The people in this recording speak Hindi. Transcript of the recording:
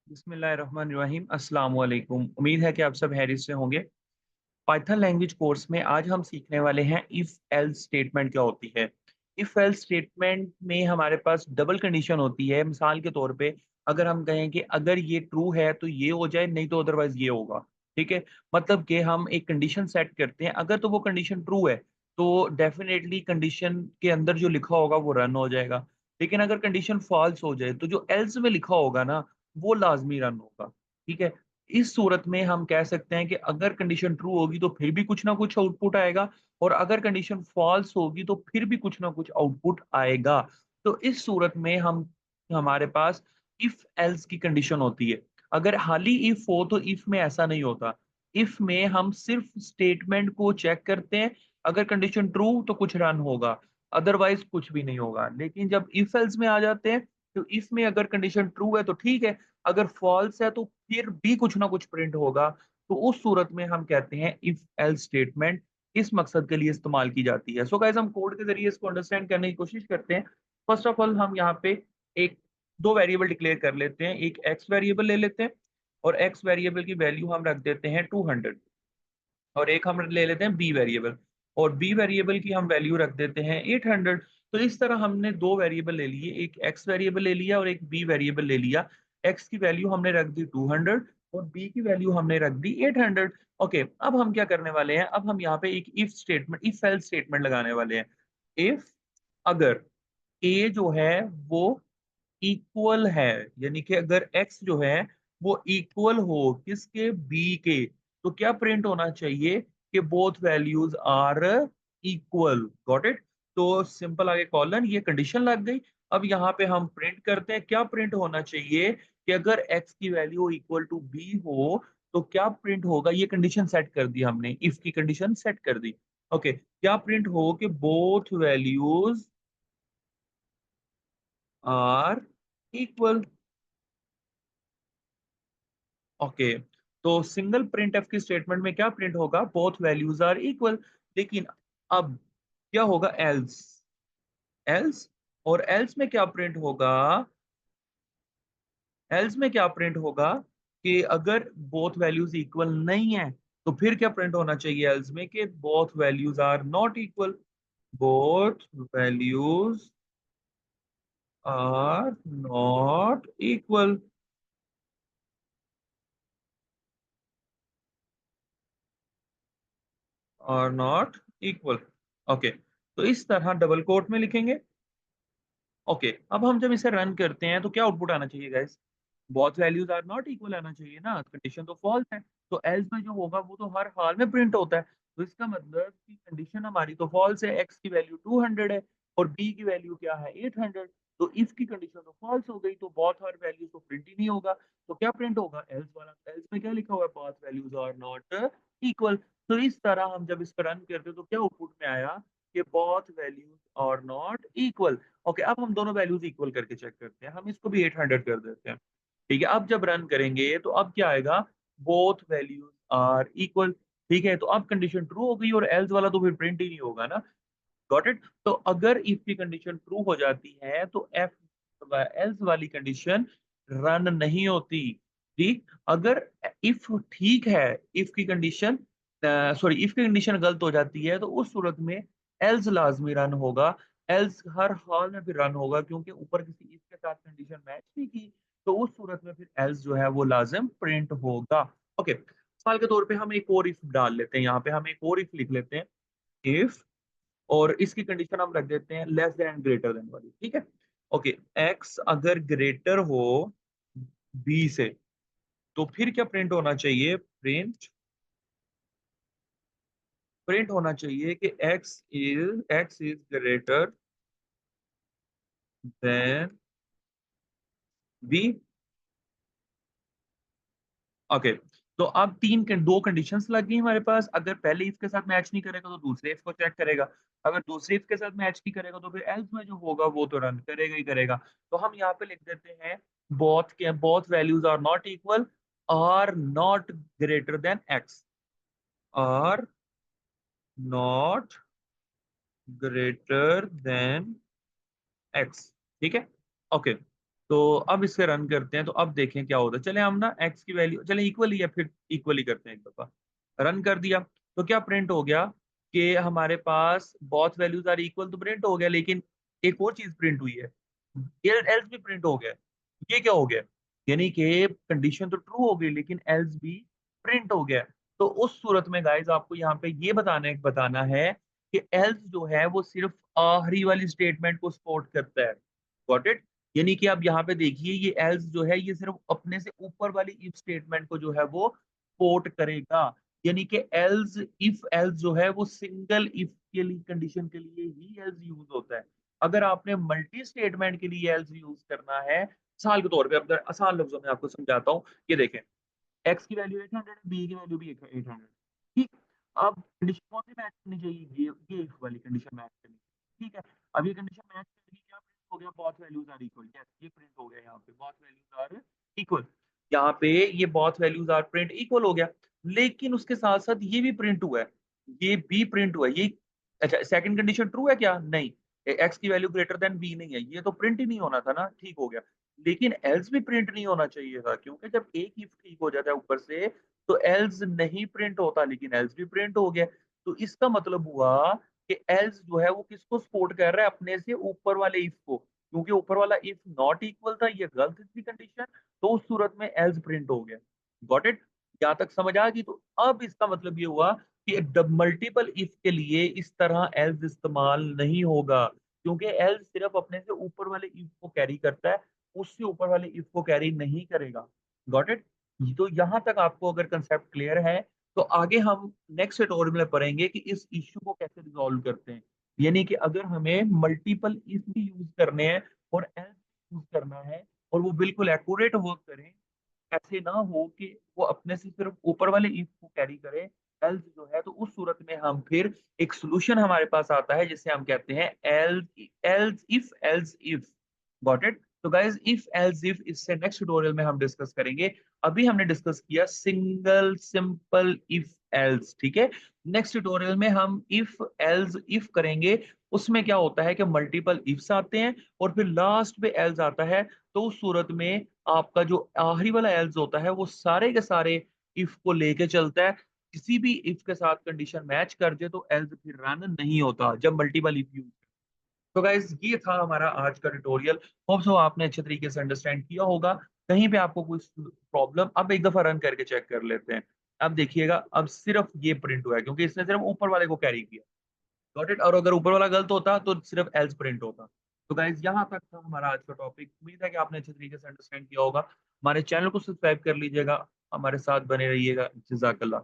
बिस्मिल्लाहिर्रहमानिर्रहीम अस्सलाम वालेकुम। उम्मीद है कि आप सब खैरियत से होंगे। पाइथन लैंग्वेज कोर्स में आज हम सीखने वाले हैं इफ एल्स स्टेटमेंट क्या होती है। इफ एल्स स्टेटमेंट में हमारे पास डबल कंडीशन होती है। मिसाल के तौर पे अगर हम कहें कि अगर ये ट्रू है तो ये हो जाए, नहीं तो अदरवाइज ये होगा। ठीक है, मतलब कि हम एक कंडीशन सेट करते हैं, अगर तो वो कंडीशन ट्रू है तो डेफिनेटली कंडीशन के अंदर जो लिखा होगा वो रन हो जाएगा। लेकिन अगर कंडीशन फॉल्स हो जाए तो जो एल्स में लिखा होगा ना, वो लाजमी रन होगा। ठीक है, इस सूरत में हम कह सकते हैं कि अगर कंडीशन ट्रू होगी तो फिर भी कुछ ना कुछ आउटपुट आएगा, और अगर कंडीशन फॉल्स होगी तो फिर भी कुछ ना कुछ आउटपुट आएगा। तो इस सूरत में हम हमारे पास इफ एल्स की कंडीशन होती है। अगर खाली इफ हो तो इफ में ऐसा नहीं होता। इफ में हम सिर्फ स्टेटमेंट को चेक करते हैं, अगर कंडीशन ट्रू तो कुछ रन होगा, अदरवाइज कुछ भी नहीं होगा। लेकिन जब इफ एल्स में आ जाते हैं तो इफ में अगर कंडीशन ट्रू है तो ठीक है, अगर फॉल्स है तो फिर भी कुछ ना कुछ प्रिंट होगा। तो उस सूरत में हम कहते हैं इफ एल्स स्टेटमेंट इस मकसद के लिए इस्तेमाल की जाती है। सो गाइस, हम कोड के ज़रिए इसको अंडरस्टैंड करने की कोशिश करते हैं। फर्स्ट ऑफ ऑल हम यहाँ पे एक 2 वेरिएबल डिक्लेयर कर लेते हैं। एक एक्स वेरिएबल ले लेते हैं और एक्स वेरिएबल की वैल्यू हम रख देते हैं 200, और एक हम ले लेते हैं बी वेरिएबल, और बी वेरिएबल की हम वैल्यू रख देते हैं 800। तो इस तरह हमने 2 वेरिएबल ले लिए, एक एक्स वेरिएबल ले लिया और एक बी वेरिएबल ले लिया। एक्स की वैल्यू हमने रख दी 200 और बी की वैल्यू हमने रख दी 800। ओके, अब हम क्या करने वाले हैं, अब हम यहाँ पे एक if statement, if else statement लगाने वाले हैं। इफ अगर ए जो है वो इक्वल है, यानी कि अगर एक्स जो है वो इक्वल हो किसके, बी के, तो क्या प्रिंट होना चाहिए कि both values are equal. Got it. तो सिंपल आगे कॉलन, ये कंडीशन लग गई। अब यहाँ पे हम प्रिंट करते हैं, क्या प्रिंट होना चाहिए कि अगर एक्स की वैल्यू इक्वल टू बी हो तो क्या प्रिंट होगा। ये कंडीशन सेट कर दी हमने, इफ की कंडीशन सेट कर दी। ओके, क्या प्रिंट हो कि both values are equal. Okay, तो सिंगल प्रिंट एफ की स्टेटमेंट में क्या प्रिंट होगा, बोथ वैल्यूज आर इक्वल। लेकिन अब क्या होगा, एल्स। एल्स, और एल्स में क्या प्रिंट होगा, एल्स में क्या प्रिंट होगा कि अगर बोथ वैल्यूज इक्वल नहीं है तो फिर क्या प्रिंट होना चाहिए एल्स में कि both values are not equal. Both values are not equal, are not equal. Okay, तो इस तरह डबल कोट में लिखेंगे। ओके, अब हम जब इसे रन करते हैं तो क्या आउटपुट आना चाहिए guys, both values are not equal आना चाहिए ना, कंडीशन तो फॉल्स है। तो एल्स में जो होगा वो तो हर हाल में प्रिंट होता है। तो इसका मतलब कि कंडीशन हमारी तो फॉल्स है, एक्स की वैल्यू 200 है और बी की वैल्यू क्या है 800। तो इफ की कंडीशन तो फॉल्स हो गई, तो बोथ हर वैल्यू तो प्रिंट ही नहीं होगा। तो क्या प्रिंट होगा, एल्स वाला। एल्स में क्या लिखा हुआ है, both values are not equal. तो इस तरह हम जब इसको रन करते हैं तो क्या आउटपुट में आया कि both values are not equal. Okay, अब हम दोनों वैल्यूज इक्वल करके चेक करते हैं, हम इसको भी 800 कर देते हैं। ठीक है, अब जब रन करेंगे तो अब क्या आएगा, बोथ वैल्यूज आर इक्वल। ठीक है, तो अब कंडीशन ट्रू हो गई और एल्स वाला तो फिर प्रिंट ही नहीं होगा ना। Got it. तो अगर इफ की कंडीशन ट्रू हो जाती है तो एफ एल्स वाली कंडीशन रन नहीं होती। ठीक, अगर इफ ठीक है, इफ की कंडीशन सॉरी इफ की कंडीशन गलत हो जाती है तो उस सूरत में एल्स लाजमी रन होगा। एल्स हर हाल में फिर रन होगा क्योंकि ऊपर किसी इफ के साथ कंडीशन मैच नहीं की। तो उस सूरत में फिर एल्स जो है वो लाजिम प्रिंट होगा। ओके, मिसाल के तौर पे हम एक और इफ डाल लेते हैं, यहाँ पे हम एक और इफ लिख लेते हैं। इफ, और इसकी कंडीशन हम रख देते हैं लेस देन ग्रेटर देन वाली। ठीक है, ओके, एक्स अगर ग्रेटर हो बी से तो फिर क्या प्रिंट होना चाहिए, प्रिंट होना चाहिए कि x is greater than b. Okay, तो अब दो कंडीशंस लग गई हमारे पास। अगर पहले इफ के साथ मैच नहीं करेगा तो दूसरे इफ को चेक करेगा, अगर दूसरे इफ के साथ मैच नहीं करेगा तो फिर एल्स में जो होगा वो तो रन करेगा ही करेगा। तो हम यहाँ पे लिख देते हैं both values are not equal, are not greater than x, are not greater than x. ठीक है, ओके, तो अब इसे रन करते हैं, तो अब देखें क्या होता है। चले हम ना x की वैल्यू चले इक्वली या फिर इक्वली करते हैं एक दफा। रन कर दिया तो क्या प्रिंट हो गया कि हमारे पास बोथ वैल्यूज आर इक्वल, तो प्रिंट हो गया। लेकिन एक और चीज प्रिंट हुई है, एल्स भी प्रिंट हो गया। ये क्या हो गया, यानी कि कंडीशन तो ट्रू हो गई लेकिन एल्स भी प्रिंट हो गया। तो उस सूरत में गाइस आपको यहाँ पे ये बताना है कि एल्स जो है वो सिर्फ आखिरी वाली स्टेटमेंट को सपोर्ट करता है। Got it. यानी कि आप यहाँ पे देखिए ये एल्स जो है ये सिर्फ अपने से ऊपर वाली इफ स्टेटमेंट को जो है वो सपोर्ट करेगा। यानी कि एल्स इफ एल्स जो है वो सिंगल इफ के लिए कंडीशन के लिए ही एल्स यूज होता है। अगर आपने मल्टी स्टेटमेंट के लिए एल्स यूज करना है, मिसाल के तौर पे अब आसान लफ्जों में आपको समझाता हूँ। ये देखें, एक्स की वैल्यू 800, बी की वैल्यू भी 800। ठीक। अब कंडीशन कौन सी मैच करनी चाहिए, ये इफ वाली कंडीशन मैच करनी चाहिए। ठीक है। अब ये कंडीशन मैच करनी, क्या प्रिंट हो गया, both values are equal. Yes, ये प्रिंट हो गया यहाँ पे, बोथ वैल्यूज आर इक्वल। यहाँ पे ये both values are print equal हो गया। लेकिन उसके साथ साथ ये भी प्रिंट हुआ है, ये भी प्रिंट हुआ है ये। अच्छा, सेकंड कंडीशन ट्रू है क्या, नहीं। एक्स की वैल्यू ग्रेटर देन बी नहीं है, ये तो प्रिंट ही नहीं होना था ना, ठीक हो गया। लेकिन एल्स भी प्रिंट नहीं होना चाहिए था, क्योंकि जब एक इफ ठीक हो जाता है ऊपर से तो एल्स नहीं प्रिंट होता, लेकिन एल्स भी प्रिंट हो गया। तो इसका मतलब हुआ कि एल्स जो है वो किसको सपोर्ट कर रहा है, अपने से ऊपर वाले इफ को। क्योंकि ऊपर वाला इफ नॉट इक्वल था, ये गलत थी कंडीशन, तो उस सूरत में एल्स प्रिंट हो गया। Got it. यहाँ तक समझ आ गई। तो अब इसका मतलब ये हुआ कि मल्टीपल इफ के लिए इस तरह एल्स इस्तेमाल नहीं होगा, क्योंकि एल्स सिर्फ अपने से ऊपर वाले इफ को कैरी करता है, उससे ऊपर वाले इफ को कैरी नहीं करेगा। Got it. तो यहां तक आपको अगर कंसेप्ट क्लियर है, तो आगे हम नेक्स्ट ट्यूटोरियल में पढ़ेंगे कि इस इश्यू को कैसे रिजॉल्व करते हैं। यानी कि अगर हमें मल्टीपल इफ भी यूज करने हैं और एल्स यूज करना है और वो बिल्कुल एक्यूरेट वर्क करें, ऐसे ना हो कि वो अपने से सिर्फ ऊपर वाले इफ को कैरी करे, एल्स जो है, तो उस सूरत में हम फिर एक सॉल्यूशन हमारे पास आता है जिसे हम कहते हैं एल्स इफ। Got it. तो गाइस इफ एल्स इफ इससे नेक्स्ट ट्यूटोरियल में हम डिस्कस करेंगे। अभी हमने डिस्कस किया सिंगल सिंपल इफ एल्स, ठीक है। नेक्स्ट ट्यूटोरियल में हम इफ एल्स इफ करेंगे। उसमें क्या होता है कि मल्टीपल इफ्स आते हैं और फिर लास्ट पे एल्स आता है। तो उस सूरत में आपका जो आखिरी वाला एल्स होता है वो सारे के सारे इफ को लेके चलता है। किसी भी इफ के साथ कंडीशन मैच कर जाए तो एल्स फिर रन नहीं होता जब मल्टीपल इफ यूज। तो गाइस ये था हमारा आज का ट्यूटोरियल। होप सो आपने अच्छे तरीके से अंडरस्टैंड किया होगा। कहीं पे आपको कोई प्रॉब्लम, अब एक दफा रन करके चेक कर लेते हैं। अब देखिएगा, अब सिर्फ ये प्रिंट हुआ है क्योंकि इसने सिर्फ ऊपर वाले को कैरी किया। Got it. और अगर ऊपर वाला गलत होता तो सिर्फ एल्स प्रिंट होता। तो गाइज यहाँ तक था हमारा आज का टॉपिक। उम्मीद है कि आपने अच्छे तरीके से अंडरस्टैंड किया होगा। हमारे चैनल को सब्सक्राइब कर लीजिएगा, हमारे साथ बने रहिएगा। जजाकल्लाह।